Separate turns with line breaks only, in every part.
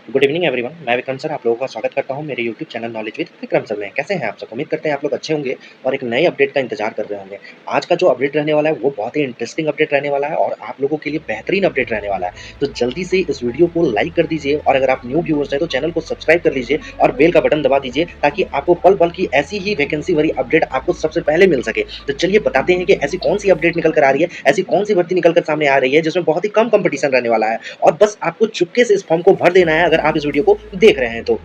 Good evening everyone. मैं Vikram sir आप लोगों का स्वागत करता हूं मेरे YouTube channel knowledge with Vikram sir में। कैसे हैं आप सब? उम्मीद करते हैं आप लोग अच्छे होंगे और एक नए अपडेट का इंतजार कर रहे होंगे। आज का जो अपडेट रहने वाला है वो बहुत ही इंटरेस्टिंग अपडेट रहने वाला है और आप लोगों के लिए बेहतरीन अपडेट रहने वाला है। तो जल्दी से इस वीडियो को लाइक कर दीजिए और अगर आप न्यू व्यूअर्स हैं तो चैनल को सब्सक्राइब कर लीजिए और बेल का बटन दबा दीजिए ताकि आपको पल पल की ऐसी ही वैकेंसी वाली अपडेट आपको सबसे पहले मिल सके। तो चलिए बताते हैं कि ऐसी कौन सी अपडेट निकल कर आ रही है, ऐसी कौन सी भर्ती निकल कर सामने आ रही है जिसमें बहुत ही कम कंपटीशन रहने वाला है और बस आपको चुपके से इस फॉर्म को भर देना है अगर आप इस वीडियो को देख रहे हैं तो।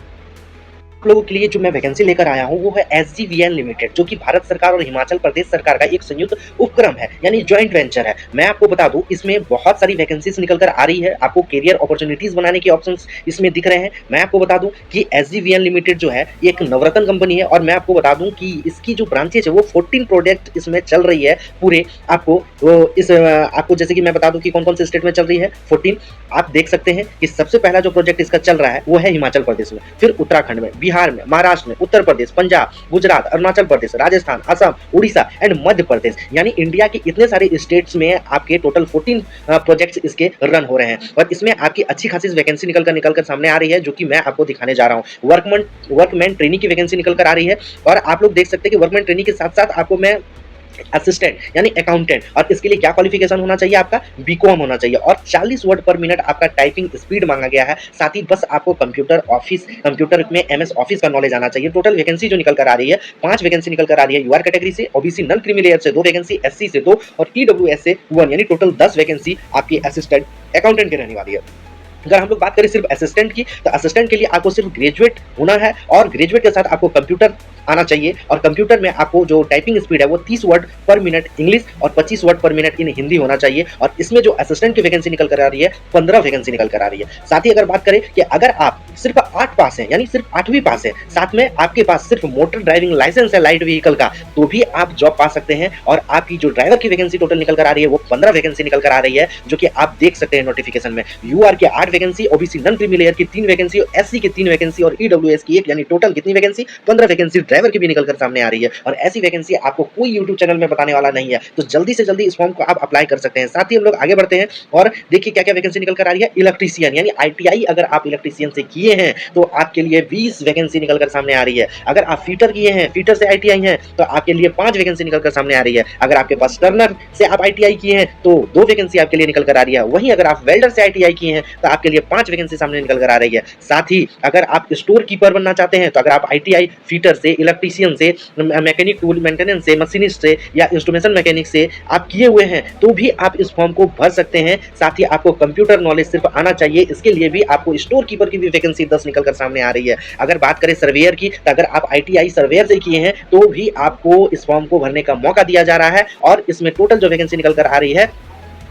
आप लोगों के लिए जो मैं वैकेंसी लेकर आया हूं वो है एसजीवीएन लिमिटेड, जो कि भारत सरकार और हिमाचल प्रदेश सरकार का एक संयुक्त उपक्रम है यानी जॉइंट वेंचर है। मैं आपको बता दूं इसमें बहुत सारी वैकेंसीज निकल कर आ रही है, आपको कैरियर अपॉर्चुनिटीज बनाने के ऑप्शंस इसमें दिख रहे हैं। मैं आपको बता दूं कि एसजीवीएन लिमिटेड जो है ये एक नवरत्न कंपनी है और मैं आपको बता दूं कि इसकी जो ब्रांचेज है वो 14 प्रोजेक्ट इसमें चल रही है पूरे। आपको जैसे कि मैं बता दूं कि कौन कौन से स्टेट में चल रही है 14। आप देख सकते हैं कि सबसे पहला जो प्रोजेक्ट इसका चल रहा है वो है हिमाचल प्रदेश में, फिर उत्तराखंड में, बिहार में, महाराष्ट्र में, उत्तर प्रदेश, पंजाब, गुजरात, अरुणाचल प्रदेश, राजस्थान, असम, उड़ीसा एंड मध्य प्रदेश, यानी इंडिया के इतने सारे स्टेट्स में आपके टोटल 14 प्रोजेक्ट्स इसके रन हो रहे हैं और इसमें आपकी अच्छी खासी वैकेंसी निकल कर सामने आ रही है जो कि मैं आपको दिखाने जा रहा हूँ। वर्कमैन ट्रेनिंग की वैकेंसी निकल कर आ रही है और आप लोग देख सकते हैं कि वर्कमैन ट्रेनिंग के साथ साथ आपको मैं असिस्टेंट यानी अकाउंटेंट, और इसके लिए क्या क्वालिफिकेशन होना चाहिए, आपका बीकॉम होना चाहिए और 40 वर्ड पर मिनट आपका टाइपिंग स्पीड मांगा गया है। साथ ही बस आपको कंप्यूटर में एमएस ऑफिस का नॉलेज आना चाहिए। टोटल वैकेंसी जो निकल कर आ रही है 5 वैकेंसी निकल कर आ रही है यूआर कैटेगरी से, ओबीसी नॉन क्रीमी लेयर से 2 वैकेंसी, एससी से 2 और ईडब्ल्यूएस से 1, यानी टोटल 10 वैकेंसी आपकी असिस्टेंट अकाउंटेंट की रहने वाली है। अगर हम लोग बात करें सिर्फ असिस्टेंट की तो असिस्टेंट के लिए आपको सिर्फ ग्रेजुएट होना है और ग्रेजुएट के साथ आपको कंप्यूटर आना चाहिए और कंप्यूटर में आपको जो टाइपिंग स्पीड है वो 30 वर्ड पर मिनट इंग्लिश और 25 वर्ड पर मिनट इन हिंदी होना चाहिए। और इसमें जो असिस्टेंट की वैकेंसी निकल कर आ रही है 15 वैकेंसी निकल कर आ रही है। साथ ही अगर बात करें कि अगर आप सिर्फ 8 पास हैं यानी सिर्फ 8वीं पास है, साथ में आपके पास सिर्फ मोटर ड्राइविंग लाइसेंस है लाइट व्हीकल का, तो भी आप जॉब पा सकते हैं। और आपकी जो ड्राइवर की वैकेंसी टोटल निकल कर आ रही है वो 15 वैकेंसी निकल कर आ रही है जो कि आप देख सकते हैं नोटिफिकेशन में। यूआर के 8 vacancy, OBC non creamy layer की 3 वैकेंसी, एससी की 3 वैकेंसी और ईडब्ल्यूएस की 1, यानी टोटल कितनी वैकेंसी? 15 वैकेंसी ड्राइवर की भी निकल कर सामने आ रही है। और ऐसी वैकेंसी आपको कोई यूट्यूब चैनल में बताने वाला नहीं है, तो जल्दी से जल्दी इस फॉर्म को आप अप्लाई कर सकते हैं। साथ ही हम लोग आगे बढ़ते हैं और देखिए क्या क्या वैकेंसी निकल कर आ रही है। इलेक्ट्रीशियन यानी आईटीआई अगर आप इलेक्ट्रीशियन से किए हैं तो आपके लिए 20 वैकेंसी निकल कर सामने आ रही है। अगर आप फीटर किए हैं, फीटर से आईटीआई हैं, तो आपके लिए 5 वैकेंसी निकल कर सामने आ रही है। अगर आपके पास टर्नर से आप आईटीआई किए हैं तो 2 वैकेंसी आपके लिए निकल कर आ रही है। वहीं अगर आप वेल्डर से आईटीआई किए हैं तो आपके लिए 5 वैकेंसी सामने निकल कर आ रही है। साथ ही अगर आप स्टोर कीपर बनना चाहते हैं तो अगर आप आईटीआई फीटर से, इलेक्ट्रीशियन से, मैकेनिक टूल मेंटेनेंस से, मशीनिस्ट से या इंस्ट्रूमेंटेशन मैकेनिक से आप किए हुए हैं तो भी आप इस फॉर्म को भर सकते हैं। साथ ही आपको कंप्यूटर नॉलेज सिर्फ आना चाहिए, इसके लिए भी आपको स्टोर कीपर की भी वैकेंसी 10 निकल कर सामने आ रही है। अगर बात करें सर्वेयर की तो अगर आप आईटीआई सर्वेयर से किए हैं तो भी आपको इस फॉर्म को भरने का मौका दिया जा रहा है और इसमें टोटल जो वैकेंसी निकल कर आ रही है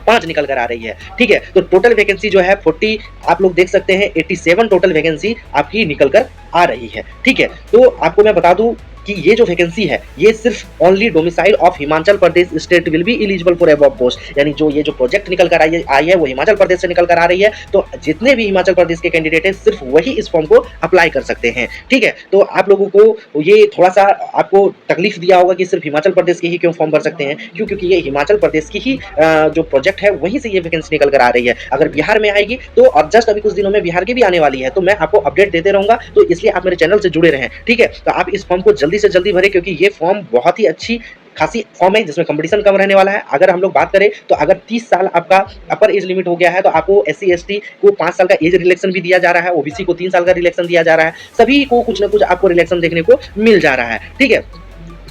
5 निकल कर आ रही है। ठीक है, तो टोटल वैकेंसी जो है 40, आप लोग देख सकते हैं 87 टोटल वैकेंसी आपकी निकल कर आ रही है। ठीक है, तो आपको मैं बता दूं कि ये जो वैकेंसी है ये सिर्फ only domicile of Himachal Pradesh state will be eligible for above post, यानी जो ये जो प्रोजेक्ट निकल कर आई है वो हिमाचल प्रदेश से निकल कर आ रही है। तो जितने भी हिमाचल प्रदेश के कैंडिडेट हैं सिर्फ वही इस फॉर्म को अप्लाई कर सकते हैं। ठीक है, तो आप लोगों को ये थोड़ा सा आपको तकलीफ दिया होगा कि सिर्फ हिमाचल प्रदेश के ही क्यों फॉर्म भर सकते हैं, क्योंकि ये हिमाचल प्रदेश की ही जो प्रोजेक्ट है वहीं से ये वैकेंसी निकल कर आ रही है। अगर बिहार में आएगी तो और जस्ट अभी कुछ दिनों में बिहार की भी आने वाली है, तो मैं आपको अपडेट देते रहूंगा, तो इसलिए आप मेरे चैनल से जुड़े रहें। ठीक है, तो आप इस फॉर्म को जल्दी से जल्दी भरें क्योंकि ये फॉर्म बहुत ही अच्छी खासी फॉर्म है जिसमें कंपटीशन कम रहने वाला है। अगर हम लोग बात करें तो अगर 30 साल आपका अपर एज लिमिट हो गया है तो आपको एससी एसटी को 5 साल का एज रिलैक्सेशन भी दिया जा रहा है, ओबीसी को 3 साल का रिलैक्सेशन दिया जा रहा है, सभी को कुछ ना कुछ आपको रिलैक्सेशन देखने को मिल जा रहा है। ठीक है,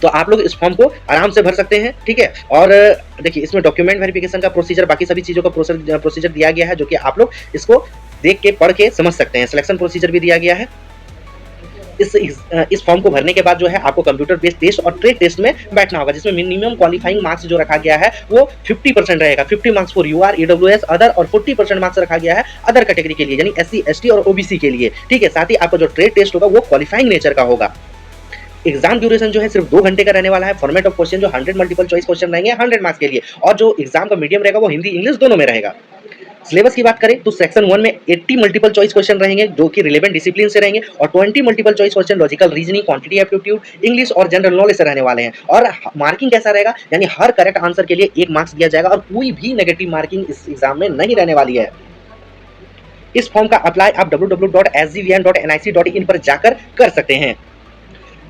तो आप लोग इस फॉर्म को आराम से भर सकते हैं। ठीक है, और देखिए इसमें डॉक्यूमेंट वेरिफिकेशन का प्रोसीजर, बाकी सभी चीज़ों का प्रोसीजर दिया गया है जो कि आप लोग इसको देख के पढ़ के समझ सकते हैं। सिलेक्शन प्रोसीजर भी दिया गया है। इस फॉर्म को भरने के बाद जो है आपको कंप्यूटर बेस्ड टेस्ट और ट्रेड टेस्ट में बैठना होगा जिसमें मिनिमम क्वालिफाइंग मार्क्स जो रखा गया है वो 50% रहेगा। 50 marks for UR, EWS, other और 40% मार्क्स रखा गया है अदर कैटेगरी के लिए यानी एससी एसटी और ओबीसी के लिए। ठीक है, साथ ही आपका जो ट्रेड टेस्ट होगा वो क्वालिफाइंग नेचर का होगा। एग्जाम ड्यूरेशन जो है सिर्फ 2 घंटे का रहने वाला है। फॉर्मेट ऑफ क्वेश्चन जो 100 मल्टीपल चॉइस क्वेश्चन रहेंगे 100 मार्क्स के लिए और जो एग्जाम का मीडियम रहेगा वो हिंदी इंग्लिश दोनों में रहेगा। सिलेबस की बात करें तो सेक्शन 1 में 80 मल्टीपल चॉइस क्वेश्चन रहेंगे जो कि रिलेवेंट डिसिप्लिन से रहेंगे और 20 multiple choice question logical reasoning, quantity aptitude, English और जनरल नॉलेज से रहने वाले हैं। और मार्किंग कैसा रहेगा, यानी हर करेक्ट आंसर के लिए 1 मार्क्स दिया जाएगा और कोई भी नेगेटिव मार्किंग इस एग्जाम में नहीं रहने वाली है। इस फॉर्म का अप्लाई आप www.sgvn.nic.in पर जाकर कर सकते हैं।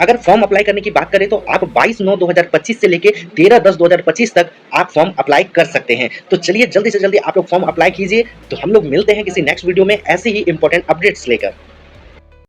अगर फॉर्म अप्लाई करने की बात करें तो आप 22/9/2025 से लेके 13/10/2025 तक आप फॉर्म अप्लाई कर सकते हैं। तो चलिए जल्दी से जल्दी आप लोग फॉर्म अप्लाई कीजिए। तो हम लोग मिलते हैं किसी नेक्स्ट वीडियो में ऐसे ही इंपॉर्टेंट अपडेट्स लेकर।